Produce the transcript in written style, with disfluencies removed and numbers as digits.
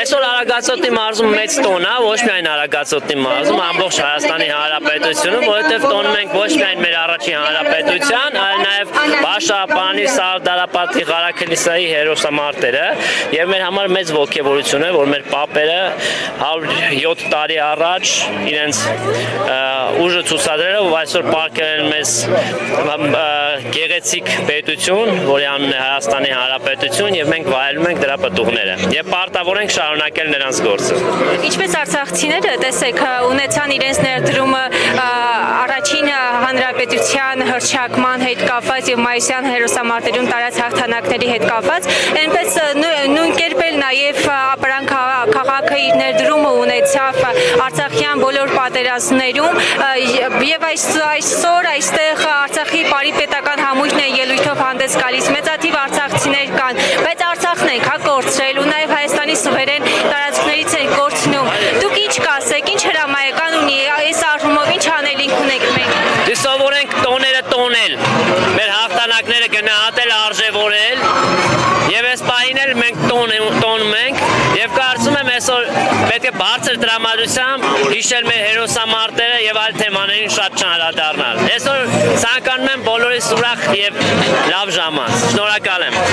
Այսօր Արագածոտնի մարզում մեծ տոն է, ոչ միայն Արագածոտնի մարզում, ամբողջ Հայաստանի Հանրապետությունում, որովհետև տոնում ենք ոչ միայն մեր առաջին հանրապետության, այլ նաև Բաշապանի, Սարդարապատի, Ղարաքլիսայի հերոսամարտերը, եւ մեր համար մեծ ողջավորություն է, որ մեր պապերը 107 տարի առաջ իրենց ուժը ցուցադրելով այսօր պարգևել մեզ գեղեցիկ պետություն, որի անունն է Հայաստանի Հանրապետություն, եւ մենք վայելում ենք դրա պտուղները եւ պարտավոր ենք շարունակել նրանց գործը։ Ինչպես արցախցիները, տեսեք, ունեցան իրենց ներդրումը առաջին հանրապետության հռչակման հետ կապված եւ մայիսյան հերոսամարտերում տարած հաղթանակների հետ կապված, այնպես նույն կերպ էլ նաեւ ապրանք քաղաքը իր ներդրումը ունեցավ արցախյան բոլոր պատերազմներում եւ այսօր այստեղ Արցախի բարի պետական համույթն է ելույթով հանդես գալիս, մեծաթիվ արցախցիներ կան, բայց Արցախն ենք կորցրել ու նաեւ Հայաստանի սուվերեն տարածքներից են կորցնում։ Դուք ինչ կասեք, ինչ հրամայական ունի այս առումով, ինչ անելիք ունեք մենք։ Դե սովորենք տոները տոնել, մեր հաղթանակները գնահատել, արժևորել եւ այս պահին էլ մենք տոնում ենք եւ կարծում եմ այսօր պետք է բարձր տրամադրությամբ հիշել մեր հերոսամարտերը եւ այլ թեմաներին շատ չանդրադառնալ։ Այսօր ցանկանում եմ բոլորիս ուրախ եւ լավ ժամանց։ Շնորհակալ եմ։